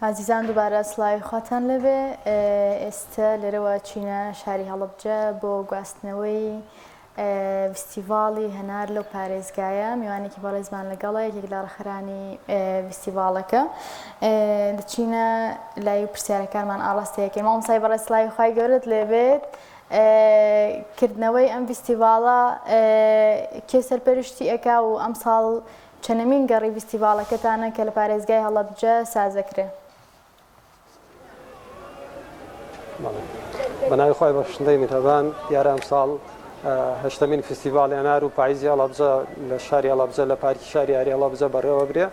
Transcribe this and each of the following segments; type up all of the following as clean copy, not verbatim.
عزیزان دووبارە سڵاوی خواتان لەبێ ئێستا لەرەوە چینە شاری هەڵەبجە بۆ گواستنەوەی فستیڤاڵی هەنار لەو پارێزگایە میوانێکی بەڕێزمان لەگەڵە یەکێک لە ڕەخرانی فستیڤاڵەکە دەچینە لای پرسیارەکانمان ئاڕاستەیەکەی مامۆستای بەڕێز سڵاوی خوای گەورەت لێبێت کردنەوەی ئەم فستیڤاڵە کێ سەرپەرشتی ئەکا و ئەم ساڵ چەندەمین گەڕی فستیڤاڵەکەتانە کە لە پارێزگای هەڵەبجە سازەکرێ بەناوی خۆی بەخشندەی میهرەبان دیارە ئەمساڵ هەشتمین فستیڤاڵی هەنار و پاییزی هەڵەبجە لە شاری هەڵەبجە لە پارکی شاری یاری هەڵەبجە بەڕێوە برێ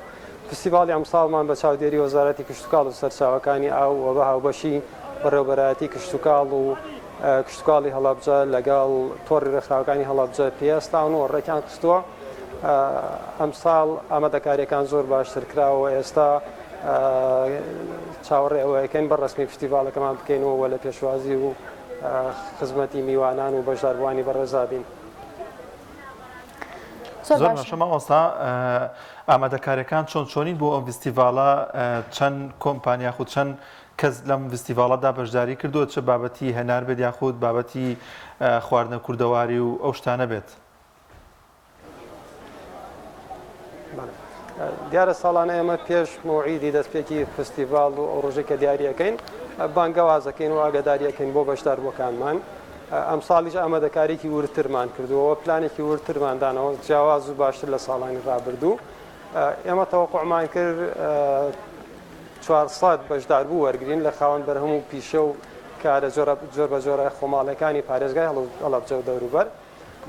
فستیڤاڵی ئەمساڵمان بە چاودێری وەزارەتی کشتوکاڵ و سەرچاوەکانی ئاو و بە هاوبەشی بەڕێوەبەرایەتی کشتوکاڵ و کشتتوکاڵی هەڵەبجە لەگەڵ تۆڕی ڕێکخراوەکانی هەڵەبجە پێستان و ڕێکیان کستووە ئەمساڵ ئامادەکاریەکان زۆر باشتر کراوە ئێستا چاوەڕێەوەیەکەین بە ڕسمی فستیڤاڵەکەمان بکەینەوە وە لە پێشوازی و خزمەتی میوانان و بەشداربووانی بەڕێزابین. زۆر باشە مامۆستا ئامادەکاریەکان چۆنین بۆ ئەم فستیڤاڵە چەند کۆمپانیا خود چەند کەس لەم فستیڤاڵەدا بەشداری کردووە چه بابەتی هەنار بێت یاخود بابەتی خواردنە کوردەواری و ئەو شتانە بێت؟ دیارە ساڵانە ئێمە پێش مۆعیدی دەستپێکی فستیڤاڵ و ئەو ڕۆژێک کە دیاریەکەین بانگەوازەکەین و ئاگاداریەکەین بۆ بەشداربووەکانمان ئەم ساڵیش ئامادەکاریی ورترمان کردووە پلانێکی ورترماندانەوە جیاواز و باشتر لە ساڵانی ڕابردوو ئێمە تەوەقوعمان کرد 400 بەشداربوو وەرگین لە خاوەن بەرهەم و پیشە و کارە جۆر بە جۆرە خۆماڵەکانی پارێزگای هەڵەبجە و دەوروبەر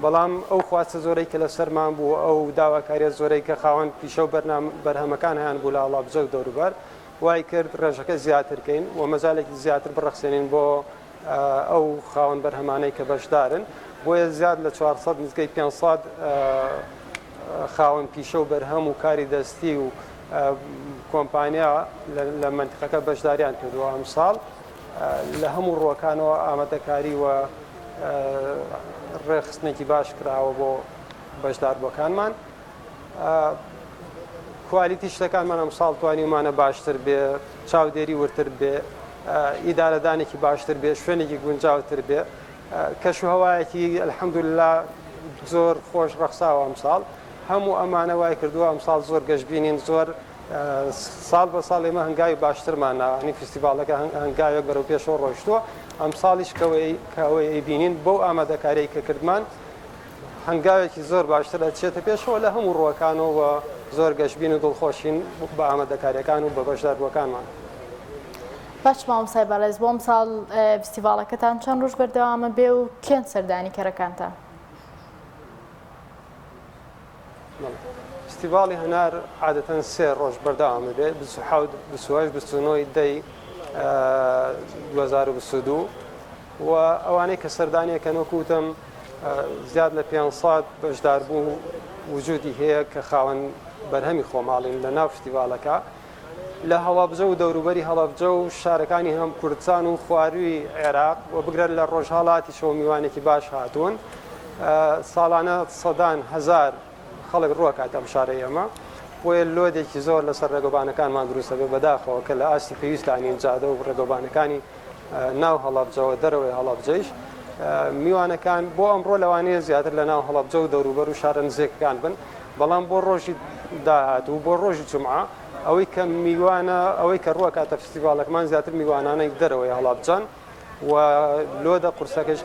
بەڵام ئەو خواستە زۆرەی کە لە سەرمان بوو ئەو داواکاریە زۆرەی کە خاوەن پیشە و بەرهەمەکان هیان بوو لە هەڵەبجە و دەوروبەر وای کرد ڕێژەکە زیاترکەین و مەجالێکی زیاتر بڕەخسێنین بۆ ئەو خاوەن بەرهەمانەی کە بەشدارن بۆیە زیاد لە 400 نزگەی 500 خاوەن پیشە و بەرهەم و کاری دەستی و کۆمپانیا لە منتیقەکە بەشداریان کردووە ئەم ساڵ لە هەموو ڕۆکانەوە ئامادەکاری و ڕێخستنێکی باش کراوە بۆ بەشداربووەکانمان کوالیتی شتەکانمان ئەم ساڵ توانیمانە باشتر بێ چاودێری ورتر بێ ئیدارەدانێکی باشتر بێ شوێنێکی گونجاوتر بێ کەشوهەوایەکی ئەلحەمدوللا زۆر خۆش ڕەخساوە ئەم ساڵ هەموو ئەمانە وای کردووە ئەم ساڵ زۆر گەشتبینین زۆر ساڵ بە ساڵ ئێمە هەنگاوی باشترمان ناوانی فستیڤاڵەکە هەنگاوێک بەرەو پێشەوە ڕۆیشتووە ئەم ساڵیش کەوەی ئەیبینین بۆ ئامادەکاریی کە کردمان هەنگاوێکی زۆر باشتر ئەچێتە پێشەوە لە هەموو ڕۆکانەوە زۆر گەشتبین و دڵخۆشین بە ئامادەکاریەکان و بە بەشداربووەکانمان. باش مامۆستای بەڕێز بۆم ساڵ فستیڤاڵەکەتان چەند ڕۆژ بەردەوامە بێ و کێن سەردانی کەرەکانتان؟ فستیڤاڵی هەنار عادەتەن 3 ڕۆژ بەردەوامە بێت 28 دەی 2022 و ئەوانەی کە سەردانیەکەن وەکوتم زیاد لە 500 بەشداربوو وجودی هەیە کە خاوەن بەرهەمی خۆماڵین لە ناو فستیڤاڵەکە لە هەڵەبجە و دەوروبەری هەڵەبجە و شارەکانی هەم کوردستان و خواروی عێراق و بگرێت لە ڕۆژهەڵاتی شەو میوانێکی باش هاتوون ساڵانە سەدان هەزار خەڵک ڕووەکات ئەم شارەی ئەمە بۆیە لۆدێکی زۆر لەسەر ڕێگەبانەکانمان دروستە بێ بەداخەوە کە لە ئاستی پێویستانین جادە و ڕێگەبانەکانی ناو هەڵەبجەوە دەرەوەی هەڵەبجەیش میوانەکان بۆ ئەمڕۆ لەوانەیە زیاتر لە ناو هەڵەبجە و دەوروبەر و شارە نزیکەکان بن بەڵام بۆ ڕۆژی داهات و بۆ ڕۆژی جومعە ئەوەی کە میوانە ئەوەی کە ڕووەکاتە فستیڤاڵەکەمان زیاتر میوانانەی دەرەوەی هەڵەبجەن و لۆدە قورسەکەش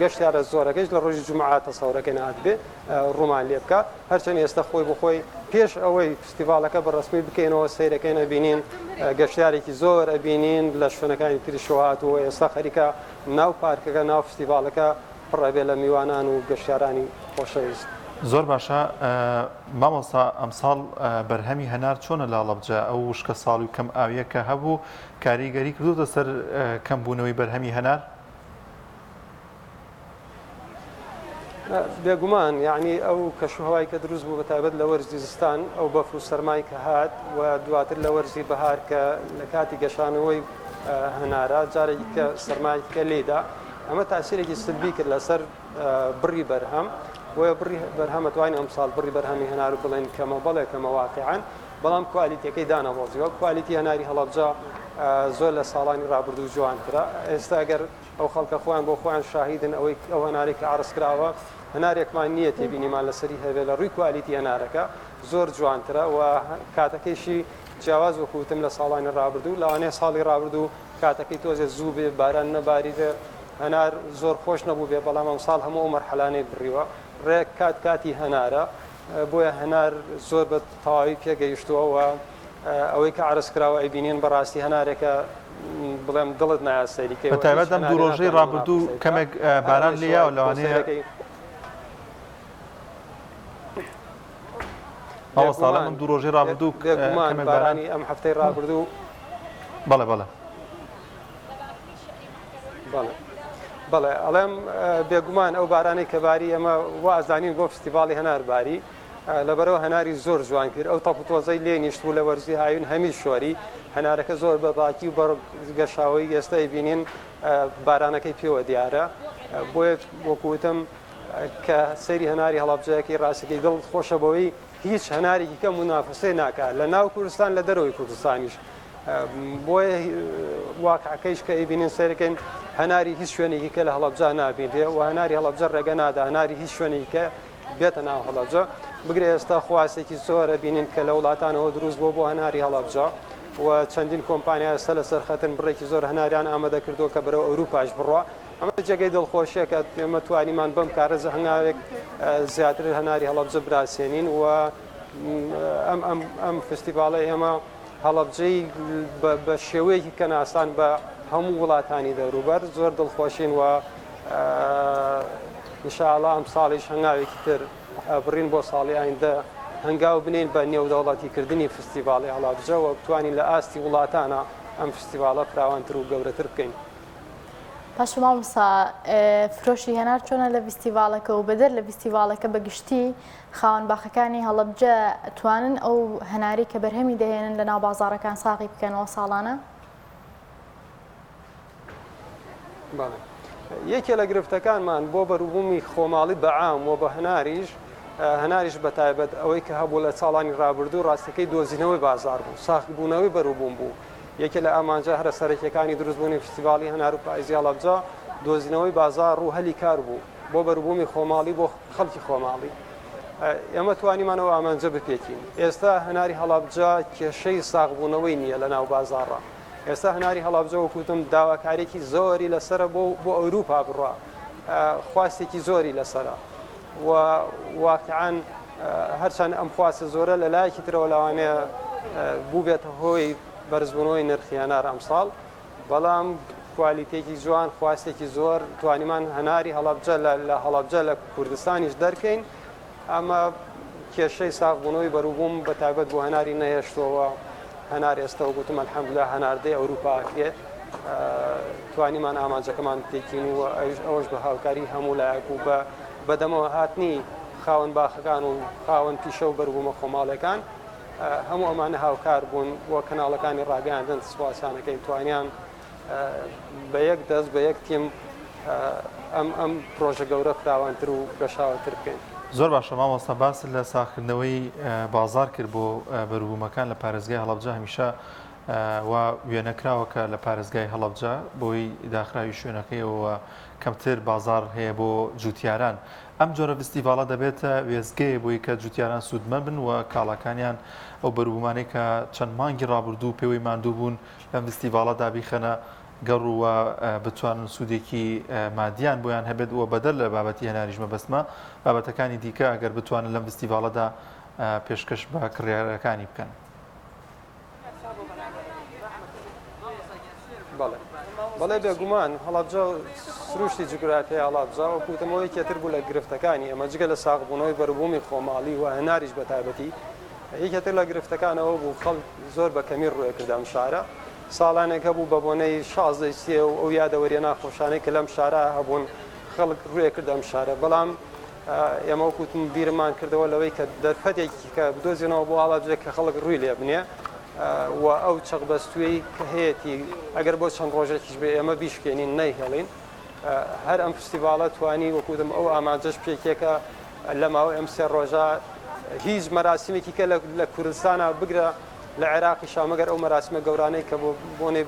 گەشتیارە زۆرەکەش لە ڕۆژی جومعە تەسەورەکەی نهات بێ ڕوومان لێ بکە هەرچەند ئێستا خۆی بخۆی پێش ئەوەی فستیڤاڵەکە بەڕسمی بکەینەوە سەیرەکەی ئەبینین گەشتیارێکی زۆر ئەبینین لە شوێنەکانی تریشەوە هاتووە ئێستا خەریکە ناو پارکەکە ناو فستیڤاڵەکە پڕەبێ لە میوانان و گەشتیارانی خۆشەویست. زۆر باشە مامۆستا ئەمساڵ بەرهەمی هەنار چۆنە لە هەڵەبجە ئەو وشکە ساڵی کەم ئاویە کە هەبوو کاریگەری کردوتە سەر کەمبوونەوەی بەرهەمی هەنار؟ بێگومان یعنی ئەو کەشوهەوای کە دروست بوو بەتایبەت لە وەرزی زستان ئەو بەفر و سەرمای کە هات و دواتر لە وەرزی بەهار کە لە کاتی گەشانەوەی هەنارە جارێکی کە سەرمایکە لێدا ئەمە تاسیرێکی سلبی کرد لەسەر بڕی بەرهەم بۆیە بڕی بەرهەمە توانین ئەم ساڵ بڕی بەرهەمی هەنار و بڵێن کەمە بەڵێ کەمە واقعان بەڵام کوالیتیەکەی دانەبۆزیەوە کوالیتی هەناری هەڵەبجە زۆر لە ساڵانی ڕابردوو جوانترە ئێستا ئەگەر ئەو خەڵکە خۆیان بۆ خۆیان شاهیدن ئەوەی ئەو هەنارێک کە عرضکراوە هەنارێکمان نییە تێبینیمان لەسەری هەبێت لە ڕووی کوالیتی هەنارەکە زۆر جوانترە و کاتەکەیشی جیاواز وەکوتم لە ساڵانی ڕابردوو لەوانەیە ساڵی ڕابردوو کاتەکەی تۆزێ زوو بێ باران نەباریدە هەنار زۆر خۆش نەبوو بێ بەڵام ئەم ساڵ هەموو مەرحەلانەی بڕیوە ڕێک کاتی هەنارە بۆیە هەنار زۆر بە تەواوی پێگەیشتووە و ئەوەی کە عرضکراوە ئەیبینین بەڕاستی هەنارێکە بڵێم دڵت نایاسەریکە بەتایبەت ئەم دوو ڕۆژەی ڕابردوو کەمێک باران لێیاوە لەوانەیە ئەوەساڵ ئەم دوو ڕۆژەی ڕابردوو بارانی ئەم هەفتەی ڕابردوو بەڵێ بەڵێ بەڵێ ئەڵێم بێگومان ئەو بارانەی کە باری ئەمە وازانین بۆ فستیڤاڵی هەنارباری لەبەرەوە هەناری زۆر جوان کرد ئەو تەپوتۆزەی لێ نیشتبوو لە وەرزی هاوین هەمی شۆری هەنارەکە زۆر بە باکی و بەرگەشاوی ئێستا بینین بارانەکەی پێوە دیارە بۆیە وەکوتم کە سەیری هەناری هەڵەبجەیەکی ڕاستەکەی دڵ خۆشەبەوەی هیچ هەنارێکی کە منافسەی ناکات لە ناو کوردستان لە دەرەوەی کوردستانیش بۆیە واقعەکەیش کە ئەیبینین سەرەکەین هەناری هیچ شوێنێکی کە لە هەڵەبجە نابینێ و هەناری هەڵەبجە ڕێگە نادا هەناری هیچ شوێنێکی کە بێتە ناو هەڵەبجە بگرێ ئێستا خواستێکی زۆرە بینین کە لە وڵاتانەوە دروست بۆ هەناری هەڵەبجە و چەندین کۆمپانیا ئێستا لە سەرخەتن بڕێکی زۆر هەناریان ئامادە کردو کە بەرەو ئەوروپاش بڕوە ئەمە جێگەی دڵخۆشیە کە ئێمە توانیمان بەم کارە هەنگاوێک زیاتر هەناری هەڵەبجە براسێنین و ئەم فستیڤاڵە ئێمە هەڵەبجەی بە شێوەیەکی کە ناسان بە هەموو وڵاتانی دەوروبەر زۆر دڵخۆشین و ئینشاءڵڵا ئەم ساڵیش هەنگاوێکی تر بڕین بۆ ساڵی ئایندە هەنگاو بنین بە نێودەوڵەتیکردنی فستیڤاڵی هەڵەبجە و بتوانین لە ئاستی وڵاتانە ئەم فستیڤاڵە فراوانتر و گەورەتر بکەین. پاش مامۆستا فرۆشی هەنار چۆنە لە فستیڤاڵەکە و بەدەر لە فستیڤاڵەکە بەگشتی خاوەن باخەکانی هەڵەبجە توانن ئەو هەناری کە بەرهەمی دەهێنن لە ناو بازاڕەکان ساغی بکەنەوە ساڵانە؟ یەکێ لە گرفتەکانمان بۆ بەروبوومی خۆماڵی بەعام و بە هەناریش بەتایبەت ئەوەی کە هەبوو لە ساڵانی ڕابردوو ڕاستەکەی دۆزینەوەی بازار بوو ساختبوونەوەی بەروبووم بوو یەکێ لە ئامانجە هەرە سەرەکیەکانی دروستبوونی فستیڤاڵی هەنار و پاییزی هەڵەبجە دۆزینەوەی بازار و هەلی کار بوو بۆ بەروبوومی خۆماڵی بۆ خەڵکی خۆماڵی ئێمە توانیمانەوە ئامانجە بپێکین ئێستا هەناری هەڵەبجە کێشەی ساغبوونەوەی نییە لە ناو بازاڕە ئێستا هەناری هەڵەبجە وەکوتم داواکارێکی زۆری لەسرە بۆ ئەوروپا بڕوا خواستێکی زۆری لەسرە و واقعان هەرچەند ئەم خواستە زۆرە لە لایەکی ترەوە لەوانەیە بوو بێتە هۆی بەرزبوونەوەی نرخی هەنار ئەمساڵ بەڵام کوالیتێکی جوان خواستێکی زۆر توانیمان هەناری هەڵەبجە لە هەڵەبجە لە کوردستانیش دەرکەین ئەمە کێشەی ساغبوونەوەی بەروبووم بەتایبەت بۆ هەناری نەهێشتەوە هەنار ئێستا وەکوتم ئەلحەمدوللا هەناردەی ئەوروپاکرێ توانیمان ئامانجەکەمان بتێکین و ئەوەش بە هاوکاری هەموو لایەک و بەدەمەوە هاتنی خاوەن باخەکان و خاوەن پیشە و بەروبوومە خۆماڵەکان هەموو ئەمانە هاوکار بوون بۆ کەناڵەکانی ڕاگەاندن سوپاسانەکەی توانیان بە یەک دەست بە یەک تیم ئەم پرۆژە گەورە فراوانتر و گەشاوەتر بکەین. زۆر باشە مامۆستا باس لە ساختکردنەوەی بازار کرد بۆ بەروبوومەکان لە پارێزگای هەڵەبجە هەمیشە و وێنەکراوەکە لە پارێزگای هەڵەبجە بۆی داخراوی شوێنەکەیەوە کەمتر بازار هەیە بۆ جوتیاران ئەم جۆرە فستیڤاڵە دەبێتە وێزگەیە بۆی کە جوتیاران سوودمە بن و کاڵەکانیان ئەو بەروبوومانەی کە چەند مانگی ڕابردوو پێوەی ماندوو بوون لەم فستیڤاڵەدا بیخەنە گەڕووە بتوانن سوودێکی مادیان بۆیان هەبێت وە بەدەر لە بابەتی هەناریش مەبەستمە بابەتەکانی دیکە ئەگەر بتوانن لەم فستیڤاڵەدا پێشکەش بە کڕیارەکانی بکەن. بەڵێ بێگومان هەڵەبجە سروشتی جوگرافیای هەڵەبجە وەکوتمەوەی کێتر بوو لە گرفتەکانی ئەمە جگە لە ساغبوونەوەی بەروبوومی خۆماڵی و هەناریش بەتایبەتی یەکێتر لە گرفتەکانەوە بوو خەڵک زۆر بە کەمی ڕووی کردە ئەم شارە ساڵانێک هەبوو بە بۆنەی 16 و ئەو یادەوەریە ناخۆشانەی کە لەم شارە هەبوون خەڵک ڕووی کرد ئەم شارە بەڵام ئێمە وەکوتم بیرمان کردەوە لەوەی کە دەرفەتێکی کە بدۆزینەوە بۆ هەڵەبجە کە خەڵک ڕووی لێ بنێ و ئەو چەقبەستوی کە هەیەی ئەگەر بۆ چەند ڕۆژێکیش بێ ئێمە بیشکێنین نەیهێڵین هەر ئەم فستیڤاڵە توانی وەکوتم ئەو ئامانجەش پێکێکە لە ماوەی ئەم سێ ڕۆژە هیچ مەراسیمێکی کە لە کوردستانە بگرە لە عێراقی شامەگەر ئەو مەراسمە گەورانەی کە بۆنێ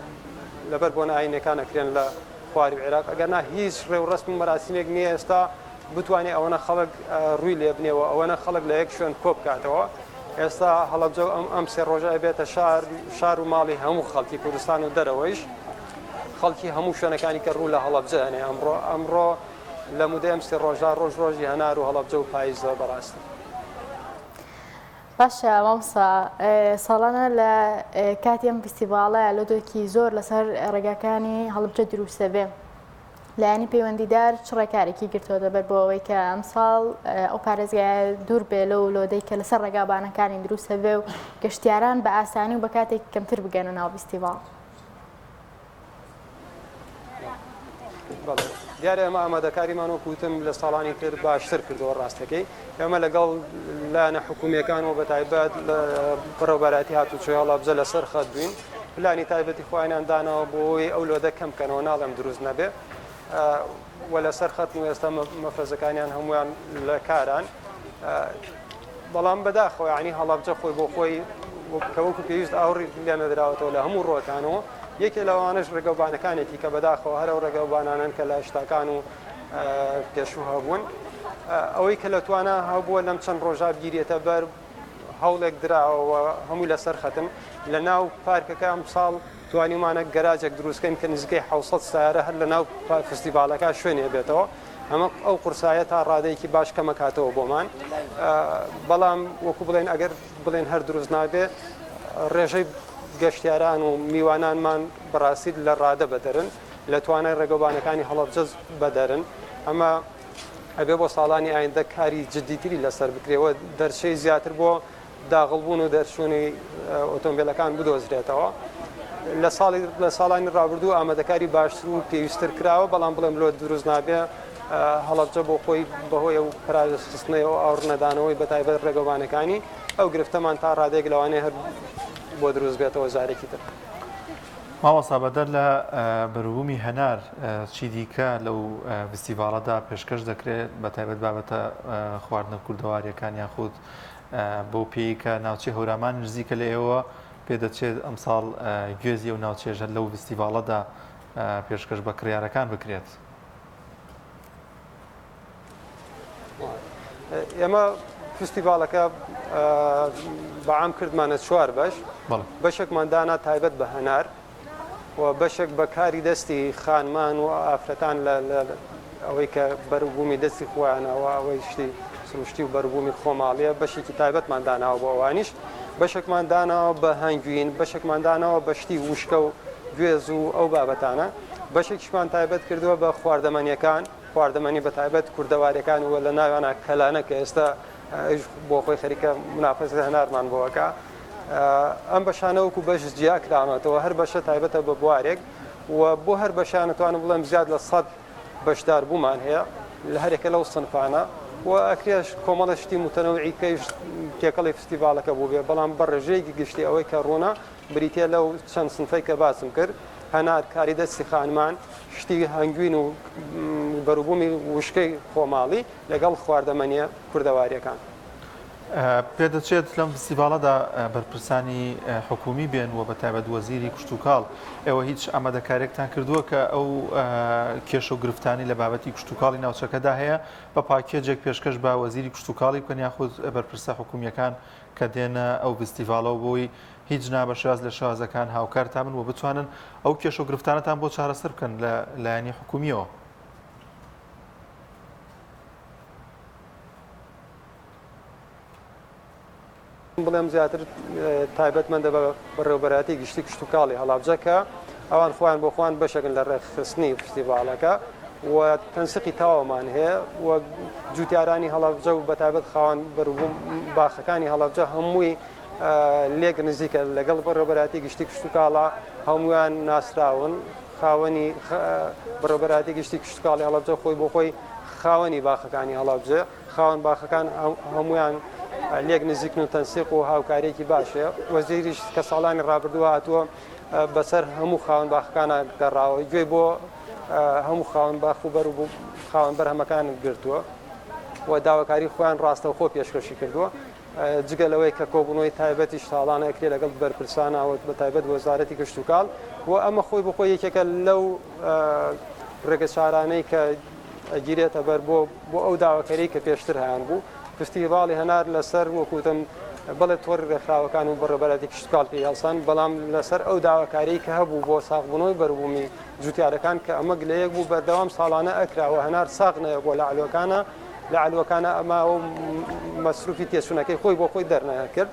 لەبەر بۆنە ئاینەکان ئەکرێن لە خواری عێراق ئەگەرنا هیچ ڕێوڕسم و مەراسیمێک نییە ئێستا بتوانێت ئەوەنە خەڵک ڕووی لێ بنێەوە ئەوەنە خەڵک لە یەک شوێن کۆ بکاتەوە ئێستا هەڵەبجە ئەم سێ ڕۆژای بێتە شار و ماڵی هەموو خەڵکی کوردستان و دەرەوەیش خەڵکی هەموو شوێنەکانی کە ڕوو لە هەڵەبجە هەنێ ئەمڕۆ لە مودەی ئەم سێ ڕۆژدا ڕۆژی هەنار و هەڵەبجە و پاییزە بەڕاستی. باشە مامۆستا ساڵانە لە کاتی ئەم فستیڤاڵە لۆدۆکی زۆر لەسەر ڕێگاکانی هەڵبجە دروستە بێ لایەنی پەیوەندیدار چ ڕێکارێکی گرتەوە دەبێت بۆ ئەوەی کە ئەم ساڵ ئەو پارێزگایە دوور بێ لەو لۆدەی کە لەسەر ڕێگابانەکانی دروستە بێ و گەشتیاران بە ئاسانی و بە کاتێک کەمتر بگەنە ناو فستیڤاڵ. دیارە ئەمە ئامادەکاریمان و کوتم لە ساڵانی کرد باشتر کردەوە ڕاستەکەی ئێمە لەگەڵ لایەنە حکوومیەکانەوە بە تایبەت لە بەڕێوەبەراتی هاتوچۆی هەڵەبجە لەسەر خەت بووین پلانی تایبەتی خۆیان دانەوە بۆی ئەو لۆدە کەم بکەنەوە ناڵێم دروست نەبێ و لەسەر خەت و ئێستا مەفرەزەکانیان هەمویان لە کاران بەڵام بەداخەوە ینی هەڵەبجە خۆی بۆ خۆی کە وەکو پێویست ئاوڕی لێ نەدراوەتەوە لە هەموو ڕۆکانەوە یەکێ لەوانش ڕێگەوبانەکانێتی کە بەداخەوە هەرە ڕێگەوبانانن کە لە هێشتاکان و پێشوو هەبوون ئەوەی کە لەتوانە هەبووە لەم چەند ڕۆژا گیرێتە بەر هەوڵێک دراوە هەموو لەسەر خەتم لە ناو پارکەکە ئەم ساڵ توانیمانە گەراجێک دروستکەین کە نزیکەی 600 سیارە هەر لە ناو فستیڤالەکە شوێنێ بێتەوە ئەمە ئەو قورسایە تا ڕادەیەکی باش کەمەکاتەوە بۆمان بەڵام وەکو بڵێن ئەگەر بڵێن هەر دروست نابێت ڕێژەی گەشتیاران و میوانانمان بەڕاستی لە ڕادە بەدەرن لە توانای ڕێگەوبانەکانی هەڵەبجە بەدەرن ئەمە ئەبێ بۆ ساڵانی ئایندە کاری جددیتری لەسەر بکرێەوە دەرچەی زیاتر بۆ داغڵبوون و دەرچوونی ئۆتۆمبیلەکان بدۆزرێتەوە لە ساڵانی ڕابردوو ئامادەکاری باشتر و پێویستتر کراوە بەڵام بڵێم لۆ دروست نابێ هەڵەبجە بۆ خۆی بەهۆی و پراستنەوە ئاور نەدانەوەی بەتایبەت ڕێگەوانەکانی ئەو گرفتەمان تا ڕادێک لەوانەیە هەر بۆ دروست بێتەوە جارێکی تر. ماوەسا بەدەر لە بەروبوومی هەنار چی دیکە لەو فستیڤاڵەدا پێشکەش دەکرێت بە تایبەت بابەتە خواردنە کوردەواریەکان یاخود بۆ پێی کە ناوچەی هەورامان نزیکە لە ئێوە پێدەچێت ئەمساڵ گوێزی و ناوچێژە لەو فستیڤاڵەدا پێشکەش بە کڕیارەکان بکرێت. ئێمە فستیڤالەکە بەعام کردمانە 4 بەشێکمان دانا تایبەت بە هەنار و بەشێک بە کاری دەستی خانمان و ئافرەتان لە ئەوەی کە بەروبوومی دەستی خۆیانەوە ئەوەی سروشتی و بەروبوومی خۆماڵیە بەشێکی تایبەتمان داناوە بۆ ئەوانیش بەشێکمان داناوە بە هەنگوین بەشێکمان داناوە بە شتی وشکە و گوێز و ئەو بابەتانە بەشێکیشمان تایبەت کردووە بە خواردەمەنیەکان خواردەمەنی بە تایبەت کوردەوارەکان وە لە ناوانە کەلانە کە ئێستا بۆ خۆی خەریکە منافەسە هەنارمان بۆەکە ئەم بەشانەوەکو بەش جیا کرامەتەوە هەر بەشە تایبەتە بە بوارێک و بۆ هەر بەشانەتوانم بڵێم زیاد لە 100 بەشدار بوومان هەیە لە هەرێکە لەو سنفانە و ئەکرێش کۆمەڵە شتی متەنەوعی کەیش تێکەڵی فستیڤالەکە بوو بێ بەڵام بە ڕێژەیەکی گشتی ئەوەی کە ڕوونە بریتە لەو چەند سنفەی کە باسم کرد هەنار کاری دەستی خانمان شتی هەنگوین و بەروبوومی وشکەی خۆماڵی لەگەڵ خواردەمەنیە کوردەواریەکان. پێدەچێت لەم فستیڤاڵەدا بەرپرسانی حکومی بێن و بە تایبەت وەزیری کشت و کاڵ ئێوە هیچ ئامادەکارێکتان کردووە کە ئەو کێشە و گرفتانی لە بابەتی کشت و کاڵی ناوچەکەدا هەیە بە پاکێجێک پێشکەش بە وەزیری کشت و کاڵی بکەن یاخود بەرپرسە حکومیەکان کە دێنە ئەو فستیڤاڵەوە بۆی هیچ نابە شێواز لە شێوازەکان هاوکارتان بن و بتوانن ئەو کێشە و گرفتانەتان بۆ چارەسەر بکەن لە لایەنی حکومیەوە. بڵێم زیاتر تایبەتمەندە بە بەڕێوەبەراتی گشتی کشت و کاڵی هەڵابجە کە ئەوان خۆیان بۆ خۆیان بەشێکن لە ڕێکخستنی فستیڤالەکە و تەنسیقی تاوەمان هەیە و جوتیارانی هەڵابجە و بە تایبەت خاوەن بەروبووم باخەکانی هەڵابجە هەمووی لێک نزیکە لەگەڵ بەڕێوەبەراتی گشتی کشت و کاڵە هەمویان ناسراون خاوەنی بەڕێوەبەراتی گشتی کشت و کاڵی هەڵابجە خۆی بۆ خۆی خاوەنی باخەکانی هەڵابجە خاوەن باخەکان هەمویان لێک نزیکن و تەنسیق و هاوکارێکی باشە وەزیریش کە ساڵانی ڕابردووە هاتووە بەسەر هەموو خاوەن باخەکانە گەڕاوە گوێ بۆ هەموو خاوەن باخ و بەر خاوەن بەرهەمەکان گرتووە و داواکاری خۆیان ڕاستەوخۆ پێشکەشی کردووە جگەلەوەی کە کۆبوونەوەی تایبەتی شتاڵانە ئەکرێ لەگەڵ بەرپرسانەوە بە تایبەت وەزارەتی کەشت و کاڵ و ئەمە خۆی بخۆی یەکێکە لەو ڕێگە چارانەی کە ئەگیرێتە بەر بۆ ئەو داواکەری کە پێشتر هەیان بوو فستیڤاڵی هەنار لەسەر وەکوتم بەڵێ تۆڕی ڕێکخراوەکان و بەڕێبەرەتی کشت و کاڵ پێ هەڵسان بەڵام لەسەر ئەو داواکاری کە هەبوو بۆ ساغبوونەوەی بەربوومی جوتیارەکان کە ئەمە گلەیەک بوو بەردەوام ساڵانە ئەکراوە هەنار ساغنەیە بۆ لە علوەکانە ئەمە و مەسروفی تێچوونەکەی خۆی بۆ خۆی دەرنەیە کرد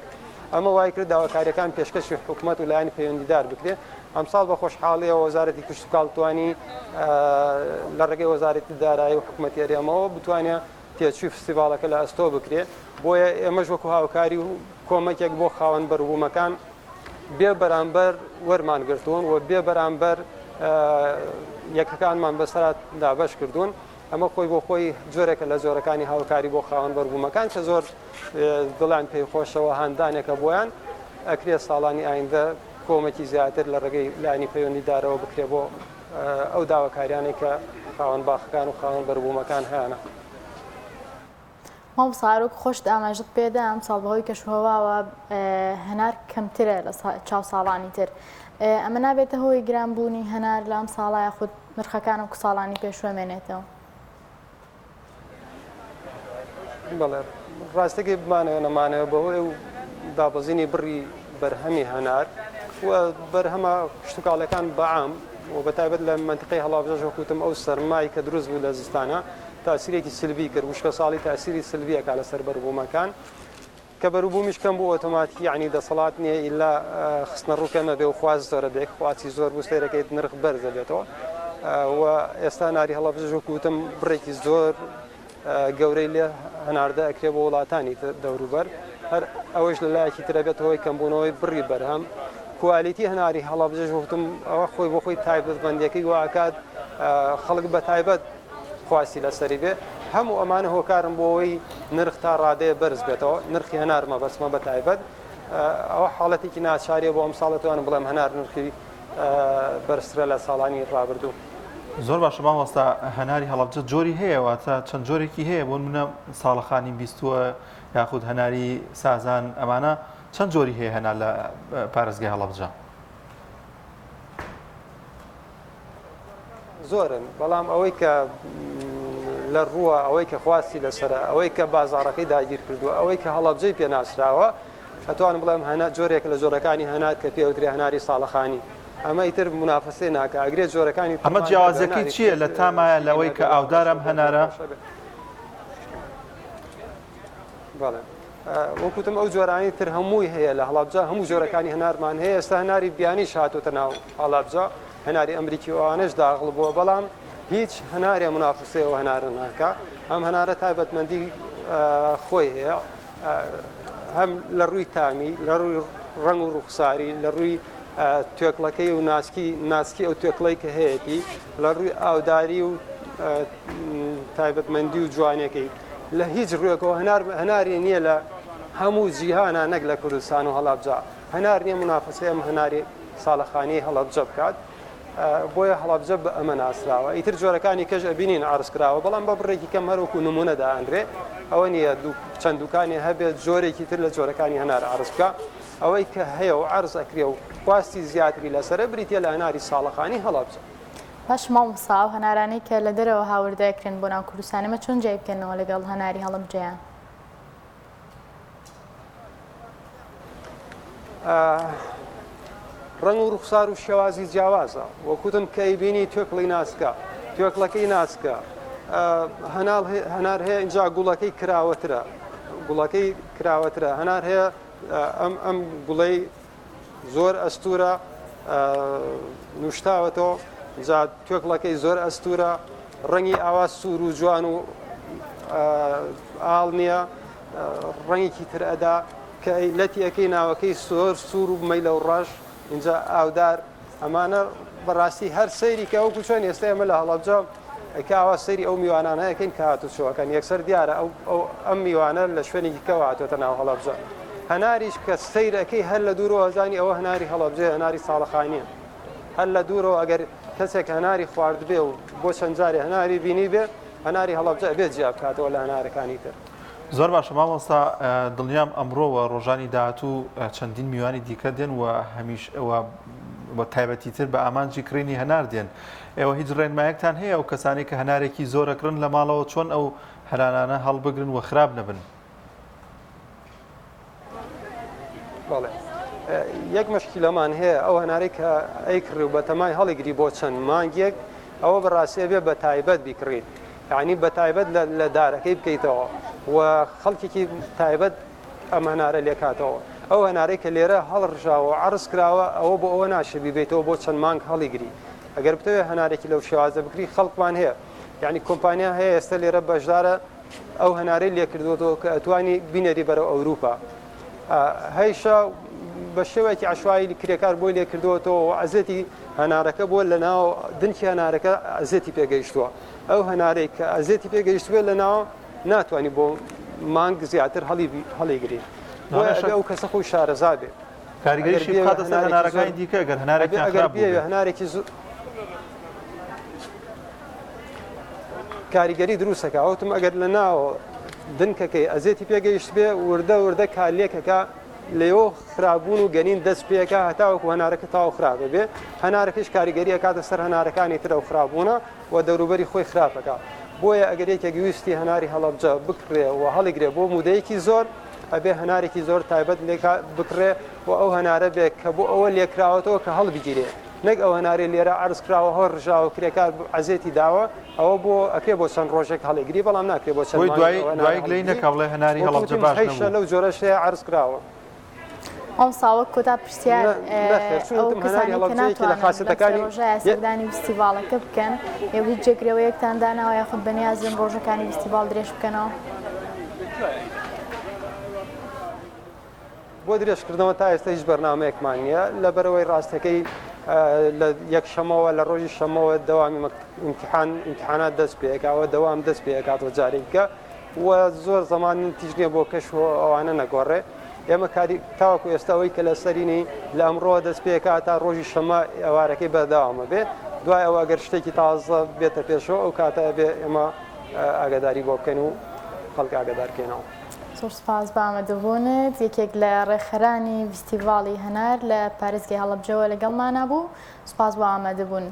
ئەمە وای کرد داواکاریەکان پێشکەشی حکوومەت و لایەنی پەیوەندیدار بکرێت ئەمساڵ بە خۆشحاڵیەوە وەزارەتی کشت و کاڵتوانی لە ڕێگەی وەزارەتی دارایی و حکوومەتی هەرێمەوە بتوانێت تێچووی فستیڤالەکە لە ئەستۆ بکرێت بۆیە ئێمەش وەکو هاوکاری و کۆمەکێک بۆ خاوەن بەربوومەکان بێ بەرامبەر وەرمان گرتوون و بێ بەرامبەر یەکەکانمان بەسەرات دابەش کردوون ئەمە خۆی بۆ خۆی جۆرێکە لە جۆرەکانی هاوکاری بۆ خاوەن بەربوومەکان کە زۆر دڵیان پێی خۆشەوە هاندانێکە بۆیان ئەکرێ ساڵانی ئایندە کۆمەکی زیاتر لە ڕێگەی لانی پەیوەندیدارەوە بکرێ بۆ ئەو داواکاریانەی کە خاوەن باخەکان و خاوەن بەربوومەکان هەیەە. مام ساروک خۆش ئاماژت پێدا ئەم ساڵ بەهۆی کەشوهەواوە هەنار کەمترە لە چاو ساڵانی تر ئەمە نابێتە هۆی گرانبوونی هەنار لە ئەم ساڵای خودت نرخەکانم کو ساڵانی پێشوەمێنێتەوە. بەڵێ ڕاستەکەی بمانەوە نەمانەوە بەهۆی و دابەزینی بڕی بەرهەمی هەنار و بەرهەمە کشتتوکاڵەکان بەعام و بەتایبەت لە منتیقەی هەڵابژەژ وەکوتم ئەو سەرمای کە دروست بوو لە زستانە تاسیرێکی سلبی کرد وشکە ساڵی تاسیری سلبیەکە لەسەر بەربوومەکان کە بەربوومیش کەم بوو ئۆتۆماتیک یعنی دەسەڵات نییە ئیلا خستنە ڕووکەمە بێ و خواز زۆرە بێک خواچی زۆر بوو سێرەکەیت نرخ بەرز دەبێتەوە و ئێستا ناری هەڵابژەژ وەکوتم بڕێکی زۆر گەورەی لێ هەناردە ئەکرێ بۆ وڵاتانی دەوروبەر هەر ئەوەش لە لایەکی ترە بێتەوەی کەمبوونەوەی بڕی بەرهەم کوالیتی هەناری هەڵابژەژ وەکوتم ئەوە خۆی بۆ خۆی تایبەتمەندیەکەی واکات خەڵک بە تایبەت خواسی لەسەری بێ هەموو ئەمانە هۆکارم بۆ ئەوەی نرخ تا ڕادەیە بەرز بێتەوە نرخی هەنارمە بەسمە بە تایبەت ئەوە حاڵەتێکی ناچاریە بۆ ئەم ساڵەتوانم بڵێم هەنار نرخی بەرزترە لە ساڵانی ڕابردوو. زۆر باشە مامۆستا هەناری هەڵەبجە جۆری هەیە واتە چەند جۆرێکی هەیە بۆ منە ساڵەخانی بیستووە یاخود هەناری سازان ئەمانە چەند جۆری هەیە هەنار لە پارێزگای هەڵەبجە؟ زۆرن بەڵام ئەوەی کە لە ڕووە ئەوەی کە خواستی لەسرە ئەوەی کە بازاڕەکەی داگیر کردووە ئەوەی کە هەڵەبجەی پێناسراوە ئەتوانم بڵێم جۆرێک لە جۆرەکانی هەنار کە پێوتری هەناری ساڵەخانی ئەمە ئیتر منافسێ ناکە ئەگرێت جۆرەکانی ئەمە جیاوازەکەی چییە لە تامایە لەوەی کە ئاودارم هەنارە؟ بەڵێ وەکوتم ئەو جۆرانی تر هەمووی هەیە لە هەڵابجا هەموو جۆرەکانی هەنارمان هەیە ئێستا هەناری بیانیش هاتوتە ناو هەڵابجا هەناری ئەمریکی ئەوانش داغڵ بووە بەڵام هیچ هەنارێ منافسەوە هەنارە ناکە ئەم هەنارە تایبەتمەندی خۆی هەیە هەم لە ڕووی تامی لە ڕووی ڕنگ و ڕوخساری لە ڕووی توێکڵەکەی و ناسکی ئەو توێکڵی کە هەیەی لە ڕووی ئاوداری و تایبەتمەندی و جوانەکەی لە هیچ ڕوویەکەوە هەناری نییە لە هەموو جیهانە نەک لە کوردستان و هەڵابجا هەنار نییە منافسێ ئەم هەناری ساڵەخانەی هەڵەبجە بکات بۆیە هەڵەبجە بە ئەمە ناسراوە ئیتر جۆرەکانی کەش ئەبینین ئارسکراوە بەڵام بە بڕێکی کەم هەروەکو نمونەدا ئەندرێ ئەوە نییە چەند دوکانی هەبێت جۆرێکی تر لە جۆرەکانی هەنار ئارس بکە ئەوەی کە هەیە و عرض ئەکرێ و خواستی زیاتری لەسرە بریتە لە هەناری ساڵەخانی هەڵەبجە. باش مامۆستا و هەنارانەی کە لە دەرەوە هاوردەکرێن بۆ ناو کوردستانەمە چۆن جای بکەنەوە لەگەڵ هەناری هەڵەبجەیان؟ ڕنگ و ڕوخسار و شێوازی جیاوازە وەکوتم کەیبینی توێکڵی ناسکە توێکڵەکەی ناسکە هەنار هەیە اینجا گوڵەکەی کراوەترە هەنار هەیە ئەم گوڵەی زۆر ئەستورە نوشتاوەتەوە جا توێکڵەکەی زۆر ئەستورە ڕەنگی ئاوا سوور و جوان و ئاڵ نییە ڕەنگێکی تر ئەدا کە لەتیەکەی ناوەکەی سۆر سوور و مەیلە و ڕەش اینجا ئاودار ئەمانە بەڕاستی هەر سەیری کە وەکو چۆن ئێستا ئێمە لە هەڵەبجە ئەکاوە سەیری ئەو میوانانەیەکەین کە هاتوچۆەکەن یەکسەر دیارە ئەم میوانە لە شوێنێکی کەوە هاتوۆتە ناو هەڵەبجە هەناریش کە سەیرەکەی هەر لە دوورەوە زانی ئەوە هەناری هەڵەبجە هەناری ساڵەخانیە هەر لە دوورەوە ئەگەر کەسێک هەناری خوارد بێ و بۆ چەند جارێ هەناری بینی بێ هەناری هەڵەبجە بێت جیا بکاتەوە لە هەنارەکانی تر. زۆر باشە مامۆستا دڵنیام ئەمڕۆوە ڕۆژانی داهاتوو چەندین میوانی دیکە دێن و هەمیش ئەوە بە تایبەتیتر بە ئامانجی کڕینی هەنار دێن. ئێوە هیچ ڕێنمایەکتان هەیە ئەو کەسانی کە هەنارێکی زۆرەکردن لە ماڵەوە چۆن ئەو هەرانانە هەڵبگرن و خراپ نەبن؟ بەڵێ یەک مشکلەمان هەیە ئەو هەنارێک کە ئەیکڕی و بە تەمای هەڵیگری بۆ چەند مانگێک ئەوە بەڕاستی بێ بە تایبەت بیکڕیت، یعنی بە تایبەت لە دارەکەی بکەیتەوە و خەڵکێکی تایبەت ئەم هەنارە لێکاتەوە. ئەو هەنارەی کە لێرە هەڵڕژاوە عرض کراوە ئەوە بۆ ئەوە ناشبی بێتەوە بۆ چەند مانگ هەڵیگری. ئەگەر بتەوێت هەنارێکی لەو شێوازە بکری خەڵکمان هەیە، یعنی کۆمپانیا هەیە ئێستا لێرە بەشدارە ئەو هەنارەی لێکردوەوە کە ئەتوانی بینەری بەرەو ئەوروپا. هەیشە بە شێوەیەکی عشوایی کرێکار بۆی لێکردوەوە و ئەزێتی هەنارەکە بۆ لە ناو دنکی هەنارەکە ئەزێتی پێگەیشتووە. ئەو هەنارەی کە ئەزێتی پێگەیشتوێت لە ناو ناتوانانی بۆ مانگ زیاتر هەڵیگری. ئەو کەسە خۆی شارەزا بێ. کاریگەریشی بخاتە سەر هەنارەکانی دیکە ئەگەر هەنارێکیان خراپ بوو هەنارێکی کاریگەری دروستەکە ئەوتم ئەگەر لە ناو دنکەکەی ئەزێتی پێگەیشت بێ وردە کالێکەکە لێەوە خراببوون و گەنین دەست پێەکە هەتاوەکو هەنارەکە تاو خراپە بێ هەنارەکەش کاریگەریە کاتە سەر هەنارەکانی ترە و خراپبوونە و دەوروبەری خۆی خراپەکە. بۆیە ئەگەر یەکێک ویستی هەناری هەڵەبجە بکڕێ و هەڵیگرێ بۆ مودەیەکی زۆر ئەبێ هەنارێکی زۆر تایبەت بکڕێ و ئەو هەنارە بێت کە بۆ ئەوە لێکراوەتەوە کە هەڵبگیرێ، نەک ئەو هەنارێ لێرە عرض کراوە هەر ڕژاوە کرێکار ئەزێتی داوە ئەوە بۆ ئەکرێ بۆ چەند ڕۆژێک هەڵیگری بەڵام ناکرێت بۆ چەند دوای لەی نەکەڵێ هەناری هەڵەبجە باش لەو جۆرەشەیە عرض کراوە. ئەو ساوە کۆتا پرسیار ئەو کەسانی کە ناتوانن ڕۆژای سەردانی فستیڤالەکە بکەن ئێوە هیچ جێگرەوەیەکتان داناوە یاخود بەنیازم ڕۆژەکانی فستیڤال درێژ بکەنەوە؟ بۆ درێژکردنەوە تا ئێستا هیچ بەرنامەیەکمان نییە لەبەرەوەی ڕاستەکەی لە یەک شەمەوە لە ڕۆژی شەمەوە دەوامی ئیمتیحانات دەست پێکەوە دەوام دەست پێکاتەوە جارێککە و زۆر زەمان تیژنیە بۆ کەش ئەوانە نەگۆڕێ. ئێمە تاوەکو ئێستاەوەی کە لە سەرینی لە ئەمڕۆ دەست پێکات تا ڕۆژی شەمە ئەوارەکەی بەردەوامە بێ دوای ئەوە گەر شتێکی تازە بێتە پێشەوە ئەو کاتە بێ ئێمە ئاگاداری بۆ بکەن و خەڵک ئاگادارکەینەوە. زۆر سپاس بە ئامادەبوونت. یەکێک لە ڕێکخەرانی فستیڤاڵی هەنار لە پارێزگای هەڵەبجەوە لەگەڵمانە بوو. سپاس بۆ ئامادەبوون.